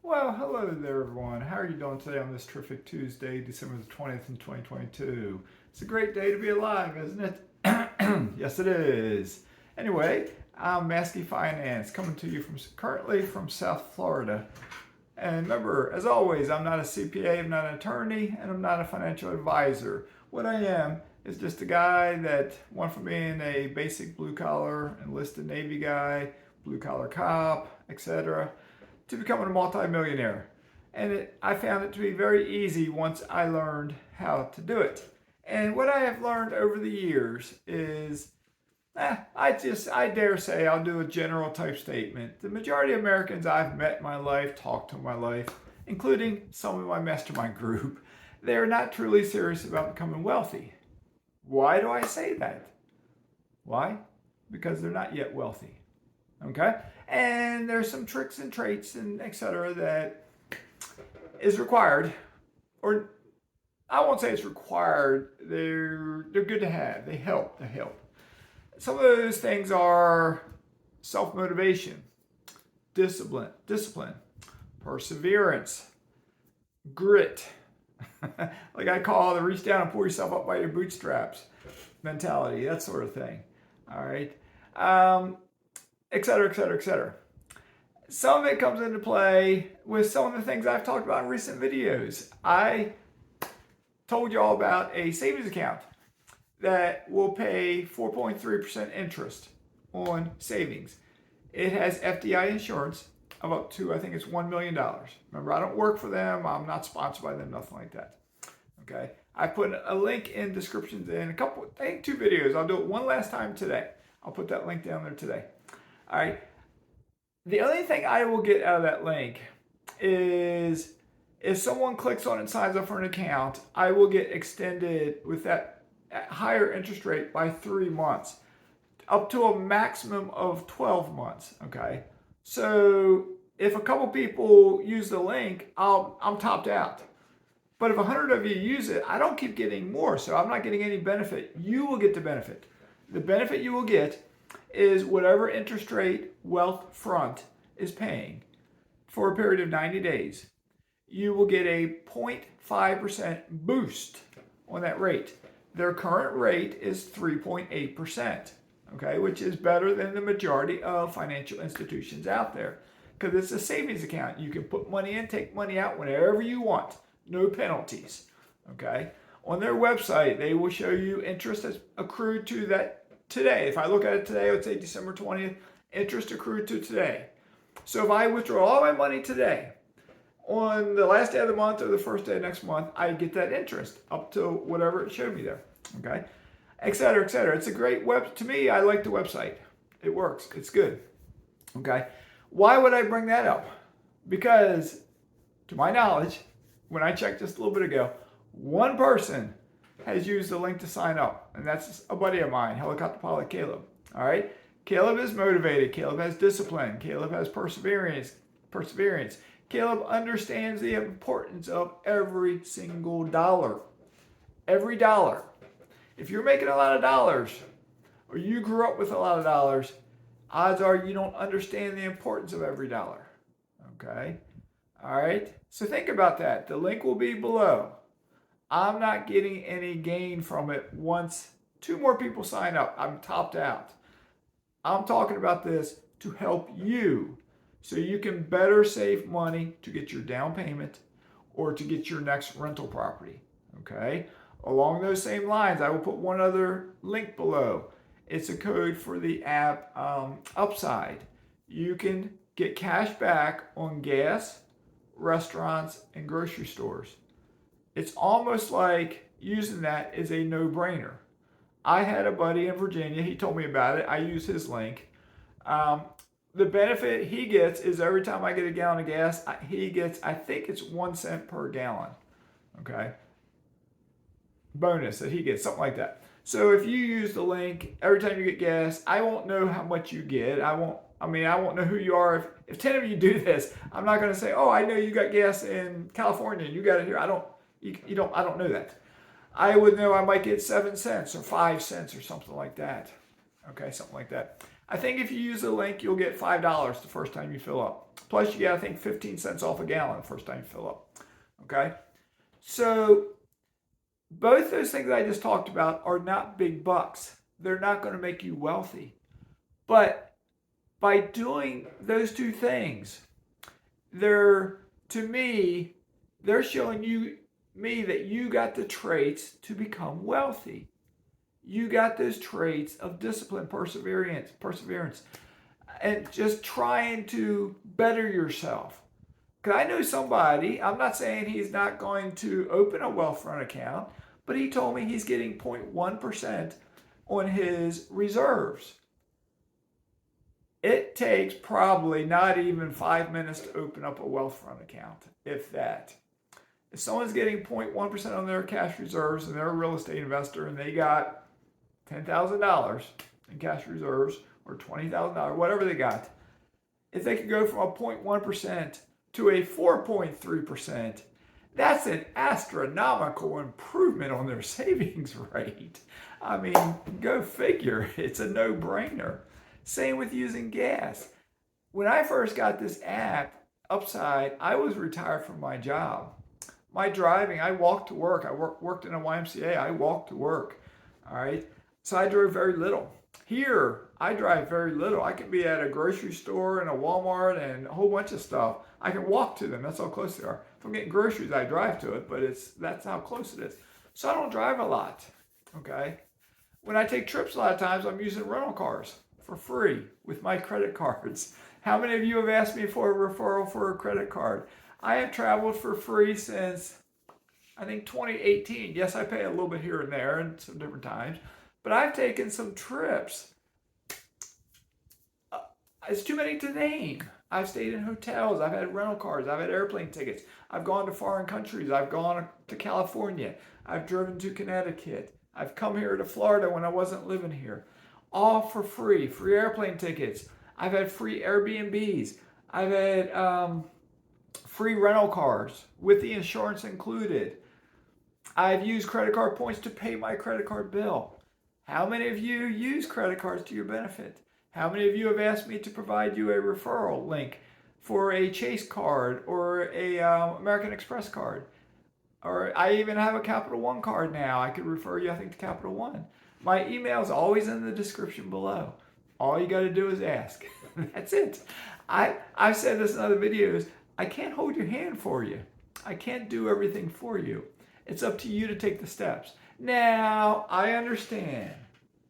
Well, hello there, everyone. How are you doing today on this terrific Tuesday, December the 20th in 2022? It's a great day to be alive, isn't it? Yes, it is. Anyway, I'm Mazske Finance coming to you currently from South Florida. And remember, as always, I'm not a CPA, I'm not an attorney, and I'm not a financial advisor. What I am is just a guy that went from being a basic blue collar enlisted Navy guy, blue collar cop, etc., to becoming a multimillionaire. And I found it to be very easy once I learned how to do it. And what I have learned over the years is, I dare say I'll do a general type statement. The majority of Americans I've met in my life, talked to in my life, including some of my mastermind group, they are not truly serious about becoming wealthy. Why do I say that? Why? Because they're not yet wealthy. Okay? And there's some tricks and traits and etc. that is required, or I won't say it's required. They're good to have. They help. Some of those things are self-motivation, discipline, perseverance, grit. Like I call the reach down and pull yourself up by your bootstraps mentality, that sort of thing. All right. Etc. Some of it comes into play with some of the things I've talked about in recent videos. I told you all about a savings account that will pay 4.3% interest on savings. It has FDI insurance of up to, I think it's $1 million. Remember, I don't work for them. I'm not sponsored by them, nothing like that. Okay. I put a link in descriptions in I think 2 videos. I'll do it one last time today. I'll put that link down there today. All right. The only thing I will get out of that link is if someone clicks on it and signs up for an account, I will get extended with that higher interest rate by 3 months, up to a maximum of 12 months. Okay. So if a couple people use the link, I'm topped out. But if 100 of you use it, I don't keep getting more. So I'm not getting any benefit. You will get the benefit. The benefit you will get is whatever interest rate Wealthfront is paying for a period of 90 days. You will get a 0.5% boost on that rate. Their current rate is 3.8%, okay, which is better than the majority of financial institutions out there because it's a savings account. You can put money in, take money out whenever you want, no penalties, okay? On their website, they will show you interest that's accrued to that today. If I look at it today, I would say December 20th, interest accrued to today. So if I withdraw all my money today, on the last day of the month or the first day of next month, I get that interest up to whatever it showed me there. Okay? Etc. It's a great to me, I like the website. It works. It's good. Okay? Why would I bring that up? Because, to my knowledge, when I checked just a little bit ago, one person has used the link to sign up, and that's a buddy of mine, helicopter pilot Caleb. All right, Caleb is motivated. Caleb has discipline. Caleb has perseverance. Caleb understands the importance of every single dollar. Every dollar. If you're making a lot of dollars, or you grew up with a lot of dollars, odds are you don't understand the importance of every dollar. Okay? All right? So think about that. The link will be below. I'm not getting any gain from it once 2 more people sign up. I'm topped out. I'm talking about this to help you so you can better save money to get your down payment or to get your next rental property. Okay? Along those same lines, I will put one other link below. It's a code for the app Upside. You can get cash back on gas, restaurants, and grocery stores. It's almost like using that is a no-brainer. I had a buddy in Virginia. He told me about it. I use his link. The benefit he gets is every time I get a gallon of gas, he gets, I think it's 1 cent per gallon. Okay? Bonus that he gets, something like that. So if you use the link, every time you get gas, I won't know how much you get. I won't know who you are. If 10 of you do this, I'm not going to say, oh, I know you got gas in California and you got it here. I don't know that. I would know I might get 7 cents or 5 cents or something like that. Okay, something like that. I think if you use the link, you'll get $5 the first time you fill up. Plus you get, I think, 15 cents off a gallon the first time you fill up. Okay? So both those things I just talked about are not big bucks. They're not going to make you wealthy. But by doing those two things, they're showing me that you got the traits to become wealthy. You got those traits of discipline, perseverance, and just trying to better yourself. Because I know somebody, I'm not saying he's not going to open a Wealthfront account, but he told me he's getting 0.1% on his reserves. It takes probably not even 5 minutes to open up a Wealthfront account, if that. If someone's getting 0.1% on their cash reserves and they're a real estate investor and they got $10,000 in cash reserves or $20,000, whatever they got, if they could go from a 0.1% to a 4.3%, that's an astronomical improvement on their savings rate. I mean, go figure. It's a no-brainer. Same with using gas. When I first got this app, Upside, I was retired from my job. My driving, I walked to work. I worked in a YMCA. I walked to work. All right. So I drove very little. Here, I drive very little. I can be at a grocery store and a Walmart and a whole bunch of stuff. I can walk to them. That's how close they are. If I'm getting groceries, I drive to it, but that's how close it is. So I don't drive a lot. Okay. When I take trips a lot of times, I'm using rental cars for free with my credit cards. How many of you have asked me for a referral for a credit card? I have traveled for free since, I think, 2018. Yes, I pay a little bit here and there and some different times, but I've taken some trips. It's too many to name. I've stayed in hotels. I've had rental cars. I've had airplane tickets. I've gone to foreign countries. I've gone to California. I've driven to Connecticut. I've come here to Florida when I wasn't living here. All for free. Free airplane tickets. I've had free Airbnbs. I've had free rental cars with the insurance included. I've used credit card points to pay my credit card bill. How many of you use credit cards to your benefit? How many of you have asked me to provide you a referral link for a Chase card or a American Express card? Or I even have a Capital One card now. I could refer you, I think, to Capital One. My email is always in the description below. All you got to do is ask. That's it. I've said this in other videos. I can't hold your hand for you. I can't do everything for you. It's up to you to take the steps. Now, I understand.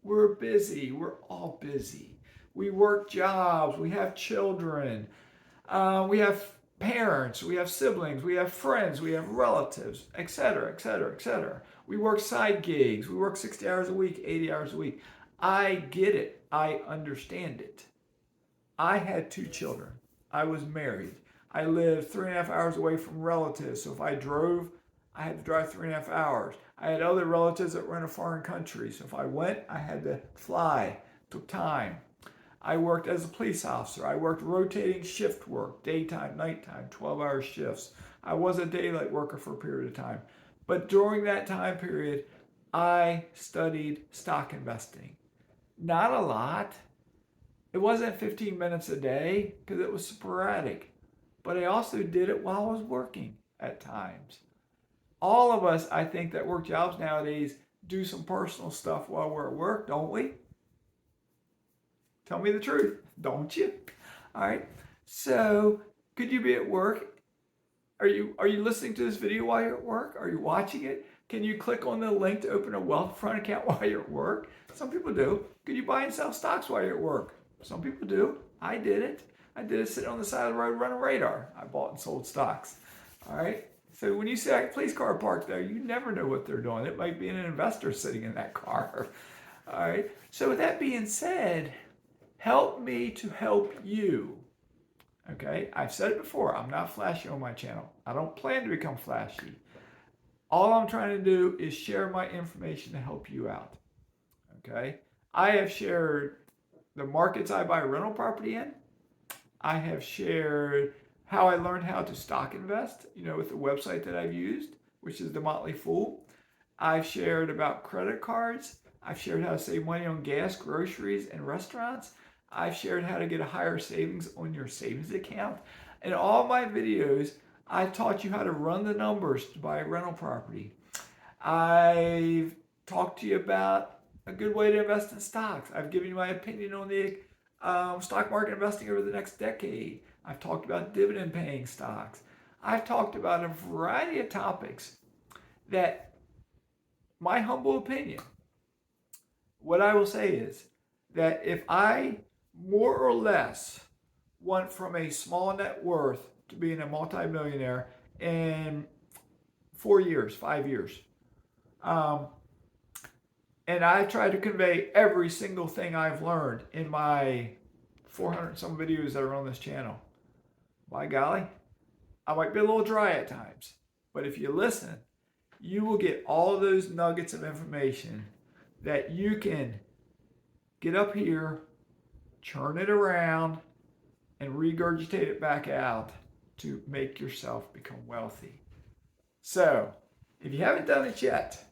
We're busy. We're all busy. We work jobs. We have children. We have parents. We have siblings. We have friends. We have relatives, etc., etc., etc. We work side gigs. We work 60 hours a week, 80 hours a week. I get it. I understand it. I had 2 children. I was married. I lived 3.5 hours away from relatives. So if I drove, I had to drive 3.5 hours. I had other relatives that were in a foreign country. So if I went, I had to fly. It took time. I worked as a police officer. I worked rotating shift work, daytime, nighttime, 12-hour shifts. I was a daylight worker for a period of time. But during that time period, I studied stock investing. Not a lot. It wasn't 15 minutes a day because it was sporadic. But I also did it while I was working at times. All of us, I think, that work jobs nowadays do some personal stuff while we're at work, don't we? Tell me the truth, don't you? All right. So, could you be at work? Are you listening to this video while you're at work? Are you watching it? Can you click on the link to open a Wealthfront account while you're at work? Some people do. Could you buy and sell stocks while you're at work? Some people do. I did it. I did it sitting on the side of the road running radar. I bought and sold stocks. All right. So when you see a police car parked there, you never know what they're doing. It might be an investor sitting in that car. All right. So with that being said, help me to help you. Okay. I've said it before. I'm not flashy on my channel. I don't plan to become flashy. All I'm trying to do is share my information to help you out. Okay. I have shared the markets I buy rental property in. I have shared how I learned how to stock invest, with the website that I've used, which is The Motley Fool. I've shared about credit cards. I've shared how to save money on gas, groceries, and restaurants. I've shared how to get a higher savings on your savings account. In all my videos, I've taught you how to run the numbers to buy a rental property. I've talked to you about a good way to invest in stocks. I've given you my opinion on the stock market investing over the next decade. I've talked about dividend paying stocks. I've talked about a variety of topics that, my humble opinion, what I will say is that if I more or less went from a small net worth to being a multimillionaire in 4 years, 5 years, and I try to convey every single thing I've learned in my 400 and some videos that are on this channel, by golly, I might be a little dry at times, but if you listen, you will get all those nuggets of information that you can get up here, churn it around, and regurgitate it back out to make yourself become wealthy. So, if you haven't done it yet,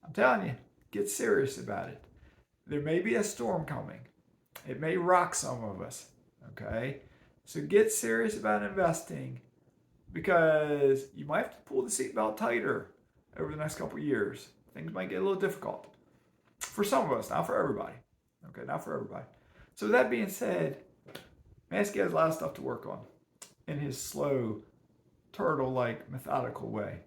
I'm telling you, get serious about it. There may be a storm coming. It may rock some of us, okay? So get serious about investing, because you might have to pull the seatbelt tighter over the next couple of years. Things might get a little difficult for some of us, not for everybody. Okay, not for everybody. So with that being said, Mazske has a lot of stuff to work on in his slow, turtle-like, methodical way.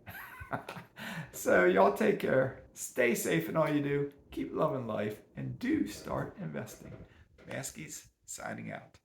So y'all take care. Stay safe in all you do. Keep loving life, and do start investing. Mazke's signing out.